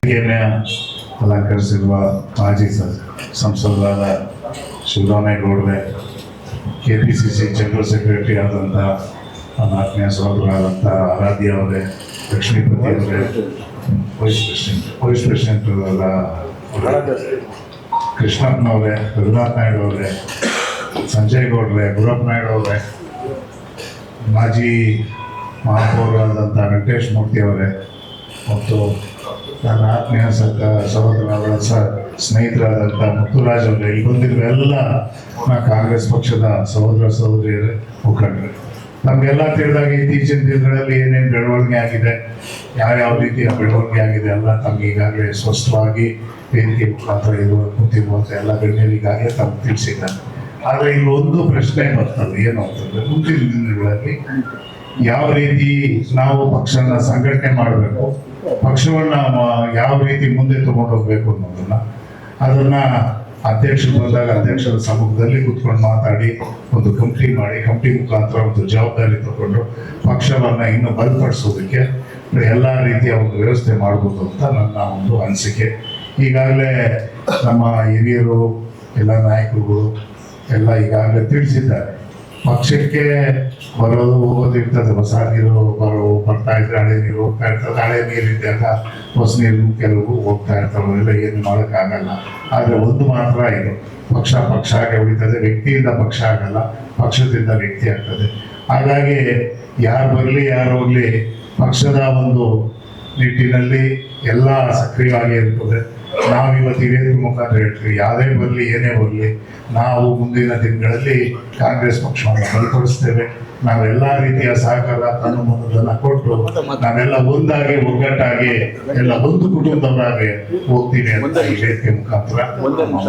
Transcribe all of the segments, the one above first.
ವೇದಿಕೆಯನ್ನೇ ಅಲಂಕರಿಸಿರುವ ಮಾಜಿ ಸಂಸದರಾದ ಶಿವರಾಮೇಗೌಡರೇ, KPCC general secretary ಆದಂಥ ನನ್ನ ಆತ್ಮೀಯ ಸಹೋದರಾದಂಥ ಆರಾಧ್ಯ ಅವರೇ, ಲಕ್ಷ್ಮೀಪತಿ ಅವರೇ, ವೈಸ್ ಪ್ರೆಸಿಡೆಂಟ್ ಕೃಷ್ಣಪ್ಪನವರೇ, ರಘುನಾಥ್ ನಾಯ್ಡು ಅವರೇ, ಸಂಜಯ್ ಗೌಡ್ರೆ, ಗುರಪ್ಪ ನಾಯ್ಡು ಅವರೇ, ಮಾಜಿ ಮಹಾಪೌರರಾದಂಥ ವೆಂಕಟೇಶ್ ಮೂರ್ತಿ ಅವರೇ ಮತ್ತು ನನ್ನ ಆತ್ಮೀಯ ಸಹೋದರರಾದ ಸ್ನೇಹಿತರಾದಂಥ ಮುತ್ತುರಾಜ್ ಅವರೇ, ಇಲ್ಲಿ ಬಂದಿರುವ ಎಲ್ಲ ಕಾಂಗ್ರೆಸ್ ಪಕ್ಷದ ಸಹೋದರ ಸಹೋದರಿಯರೇ, ಮುಖಂಡರು, ನಮಗೆಲ್ಲ ತಿಳಿದಾಗ ಇತ್ತೀಚಿನ ದಿನಗಳಲ್ಲಿ ಏನೇನು ಬೆಳವಣಿಗೆ ಆಗಿದೆ, ಯಾವ್ಯಾವ ರೀತಿಯ ಬೆಳವಣಿಗೆ ಆಗಿದೆ ಎಲ್ಲ ತಮ್ಗೆ ಈಗಾಗಲೇ ಸ್ಪಷ್ಟವಾಗಿ ವೇದಿಕೆ ಮುಖಾಂತರ ಕೂತಿರುವಂಥ ಎಲ್ಲ ಗಣ್ಯರಿಗಾಗಲೇ ತಮ್ಗೆ ತಿಳಿಸಿದ್ದಾರೆ. ಆದರೆ ಇಲ್ಲಿ ಒಂದು ಪ್ರಶ್ನೆ ಬರ್ತದೆ, ಏನು ಅಂತಂದರೆ ಮುಂದಿನ ದಿನಗಳಲ್ಲಿ ಯಾವ ರೀತಿ ನಾವು ಪಕ್ಷನ ಸಂಘಟನೆ ಮಾಡಬೇಕು, ಪಕ್ಷವನ್ನ ಯಾವ ರೀತಿ ಮುಂದೆ ತಗೊಂಡು ಹೋಗ್ಬೇಕು ಅದನ್ನ ಅಧ್ಯಕ್ಷರು ಬಂದಾಗ ಅಧ್ಯಕ್ಷರ ಸಮ್ಮುಖದಲ್ಲಿ ಕೂತ್ಕೊಂಡು ಮಾತಾಡಿ ಒಂದು ಕಮಿಟಿ ಮುಖಾಂತರ ಒಂದು ಜವಾಬ್ದಾರಿ ತಗೊಂಡು ಪಕ್ಷವನ್ನ ಇನ್ನು ಬಲಪಡಿಸೋದಕ್ಕೆ ಎಲ್ಲ ರೀತಿಯ ಒಂದು ವ್ಯವಸ್ಥೆ ಮಾಡ್ಬೋದು ಅಂತ ನನ್ನ ಒಂದು ಅನಿಸಿಕೆ. ಈಗಾಗಲೇ ನಮ್ಮ ಹಿರಿಯರು ಎಲ್ಲ ನಾಯಕರುಗಳು ಎಲ್ಲ ಈಗಾಗಲೇ ತಿಳಿಸಿದ್ದಾರೆ, ಪಕ್ಷಕ್ಕೆ ಬರೋದು ಹೋಗೋದು ಇರ್ತದೆ, ಹೊಸ ನೀರು ಬರ್ತಾ ಇದ್ರೆ ಹಳೆ ನೀರು ಹೋಗ್ತಾ ಇರ್ತದೆ, ಹಳೆ ನೀರು ಇದ್ದಾಗ ಹೊಸ ನೀರು ಕೆಲವು ಹೋಗ್ತಾ ಇರ್ತಾವೆ, ಎಲ್ಲ ಏನು ಮಾಡೋಕ್ಕಾಗಲ್ಲ. ಆದರೆ ಒಂದು ಮಾತ್ರ ಇದು, ಪಕ್ಷ ಆಗಿ ಉಳಿತದೆ, ವ್ಯಕ್ತಿಯಿಂದ ಪಕ್ಷ ಆಗಲ್ಲ, ಪಕ್ಷದಿಂದ ವ್ಯಕ್ತಿ ಆಗ್ತದೆ. ಹಾಗಾಗಿ ಯಾರು ಬರಲಿ ಯಾರು ಹೋಗಲಿ ಪಕ್ಷದ ಒಂದು ನಿಟ್ಟಿನಲ್ಲಿ ಎಲ್ಲ ಸಕ್ರಿಯವಾಗಿ ಇರ್ತದೆ. ನಾವು ಇವತ್ತು ವೇದಿಕೆ ಮುಖಾಂತರ ಹೇಳ್ತೀವಿ, ಯಾವುದೇ ಬರಲಿ ಏನೇ ಬರಲಿ ನಾವು ಮುಂದಿನ ದಿನಗಳಲ್ಲಿ ಕಾಂಗ್ರೆಸ್ ಪಕ್ಷವನ್ನು ಬಲಪಡಿಸ್ತೇವೆ. ನಾವೆಲ್ಲ ರೀತಿಯ ಸಹಕಾರ ತನ್ನದನ್ನು ಕೊಟ್ಟು ನಾವೆಲ್ಲ ಒಂದಾಗಿ ಒಗ್ಗಟ್ಟಾಗಿ ಎಲ್ಲ ಒಂದು ಕುಟುಂಬದವರಾಗಿ ಹೋಗ್ತೀವಿ ಅಂತ ಈ ವೇದಿಕೆ ಮುಖಾಂತರ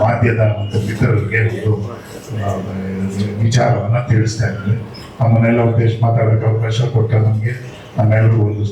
ಮಾಧ್ಯಮದ ಒಂದು ಮಿತ್ರರಿಗೆ ಒಂದು ವಿಚಾರವನ್ನು ತಿಳಿಸ್ತಾ ಇದ್ದೀವಿ. ನಮ್ಮನ್ನೆಲ್ಲ ಉದ್ದೇಶ ಮಾತಾಡೋಕ್ಕೆ ಅವಕಾಶ ಕೊಟ್ಟ ನಮಗೆ ನಮ್ಮೆಲ್ಲರಿಗೂ ಒಂದು